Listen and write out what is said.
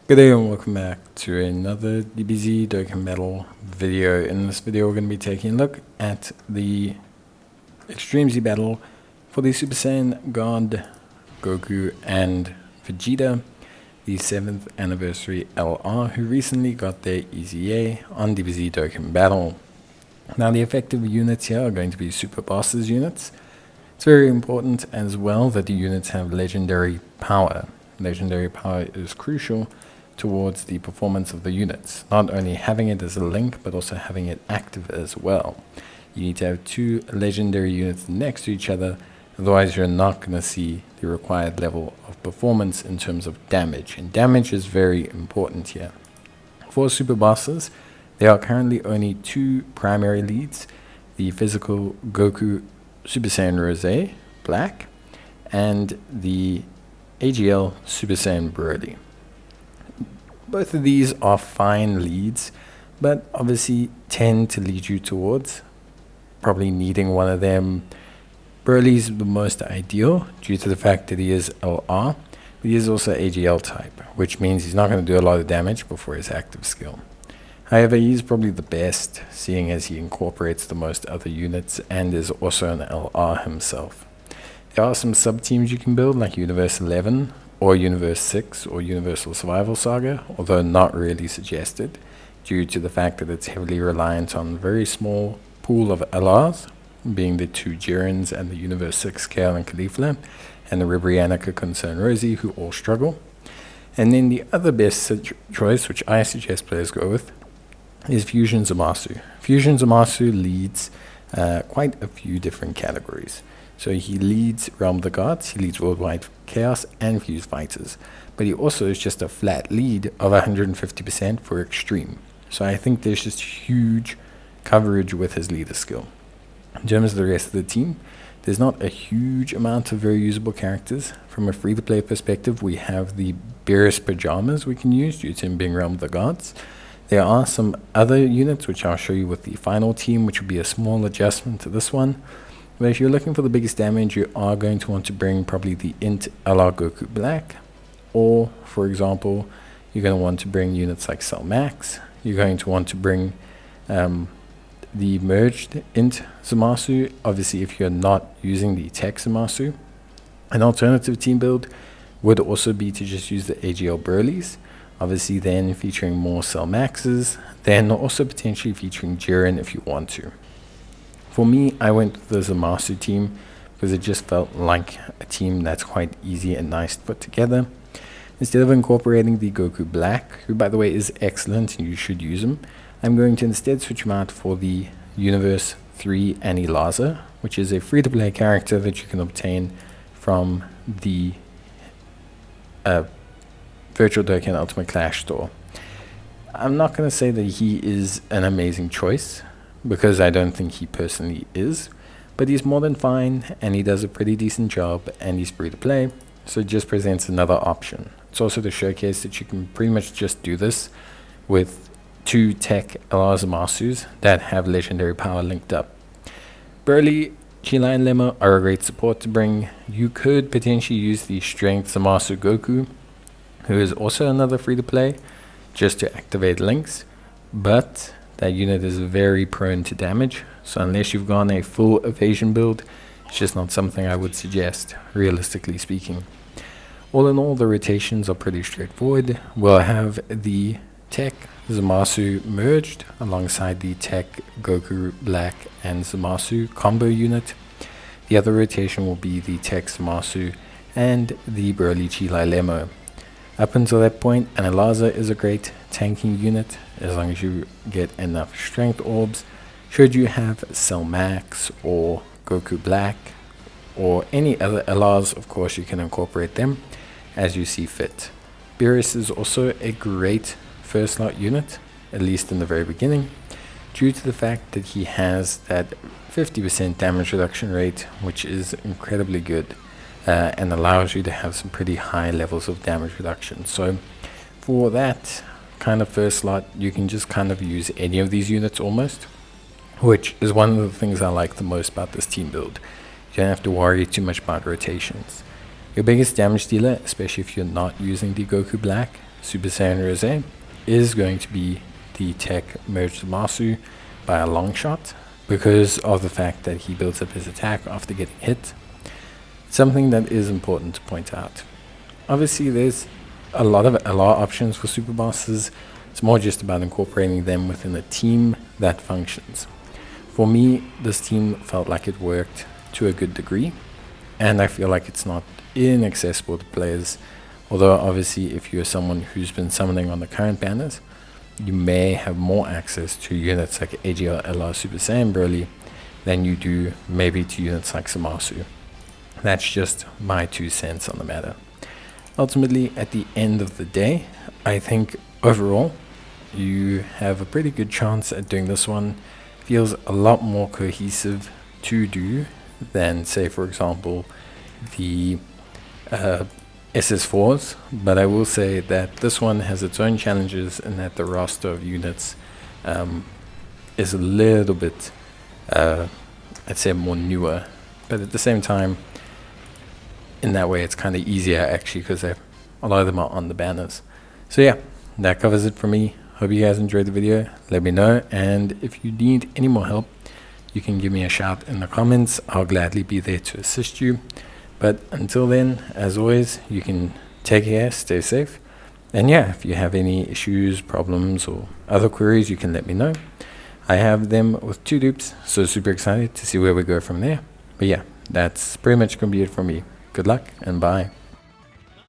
Good day and welcome back to another DBZ Dokkan Battle video. In this video we're going to be taking a look at the Extreme Z battle for the Super Saiyan God Goku and Vegeta, the 7th anniversary LR, who recently got their EZA on DBZ Dokkan Battle. Now the effective units here are going to be Super Bosses units. It's very important as well that the units have legendary power. Legendary power is crucial towards the performance of the units, not only having it as a link but also having it active as well. You need to have two legendary units next to each other, otherwise you're not going to see the required level of performance in terms of damage, and damage is very important here. For Super Bosses, there are currently only two primary leads: the physical Goku Super Saiyan Rose Black and the AGL Super Saiyan Broly. Both of these are fine leads, but obviously tend to lead you towards probably needing one of them. Broly's the most ideal due to the fact that he is LR, but he is also AGL type, which means he's not going to do a lot of damage before his active skill. However, he's probably the best, seeing as he incorporates the most other units and is also an LR himself. There are some sub-teams you can build, like Universe 11, or Universe 6 or Universal Survival Saga, although not really suggested due to the fact that it's heavily reliant on a very small pool of LRs, being the two Jirins and the Universe 6 Kale and Caulifla, and the Ribriannica Concern Rosie, who all struggle. And then the other best choice, which I suggest players go with, is Fusion Zamasu. Fusion Zamasu leads quite a few different categories. So he leads Realm of the Gods, he leads Worldwide Chaos and Fused Fighters, but he also is just a flat lead of 150% for Extreme. So I think there's just huge coverage with his leader skill. In terms of the rest of the team, there's not a huge amount of very usable characters. From a free-to-play perspective, we have the Beerus Pajamas we can use due to him being Realm of the Gods. There are some other units which I'll show you with the final team, which will be a small adjustment to this one. But if you're looking for the biggest damage, you are going to want to bring probably the Int LR Goku Black, or for example, you're going to want to bring units like Cell Max. You're going to want to bring the merged Int Zamasu, obviously if you're not using the Tech Zamasu. An alternative team build would also be to just use the AGL Burleys, obviously then featuring more Cell Maxes, then also potentially featuring Jiren if you want to. For me, I went with the Zamasu team because it just felt like a team that's quite easy and nice to put together. Instead of incorporating the Goku Black, who by the way is excellent and you should use him, I'm going to instead switch him out for the Universe 3 Anilaza, which is a free-to-play character that you can obtain from the Virtual Dokkan Ultimate Clash store. I'm not going to say that he is an amazing choice, because I don't think he personally is, but he's more than fine and he does a pretty decent job and he's free to play, so it just presents another option. It's also to showcase that you can pretty much just do this with two Tech LR Zamasus that have legendary power linked up. Broly, Chila and Lemma are a great support to bring. You could potentially use the Strength Zamasu Goku, who is also another free to play, just to activate links, but that unit is very prone to damage, so unless you've gone a full evasion build, it's just not something I would suggest, realistically speaking. All in all, the rotations are pretty straightforward. We'll have the Tech Zamasu merged alongside the Tech Goku Black and Zamasu combo unit. The other rotation will be the Tech Zamasu and the Broly Chila Lemo. Up until that point, Anilaza is a great tanking unit as long as you get enough strength orbs. Should you have Cell Max or Goku Black or any other LRs, of course you can incorporate them as you see fit. Beerus is also a great first slot unit, at least in the very beginning, due to the fact that he has that 50% damage reduction rate, which is incredibly good. And allows you to have some pretty high levels of damage reduction. So for that kind of first slot, you can just kind of use any of these units almost, which is one of the things I like the most about this team build. You don't have to worry too much about rotations. Your biggest damage dealer, especially if you're not using the Goku Black, Super Saiyan Rosé is going to be the tech merged Zamasu by a long shot because of the fact that he builds up his attack after getting hit. Something that is important to point out. Obviously, there's a lot of options for super bosses. It's more just about incorporating them within a team that functions. For me, this team felt like it worked to a good degree, and I feel like it's not inaccessible to players. Although obviously if you're someone who's been summoning on the current banners, you may have more access to units like AGL, LR, Super Saiyan Broly than you do maybe to units like Zamasu. That's just my 2 cents on the matter. Ultimately, at the end of the day, I think overall you have a pretty good chance at doing this one. Feels a lot more cohesive to do than, say, for example, the SS4s, but I will say that this one has its own challenges in that the roster of units is a little bit, I'd say, more newer, but at the same time, in that way, it's kind of easier actually because a lot of them are on the banners. So yeah, that covers it for me. Hope you guys enjoyed the video. Let me know, and if you need any more help, you can give me a shout in the comments. I'll gladly be there to assist you. But until then, as always, you can take care, stay safe. And yeah, if you have any issues, problems, or other queries, you can let me know. I have them with 2 dupes, so super excited to see where we go from there. But yeah, that's pretty much going to be it from me. Good luck and bye.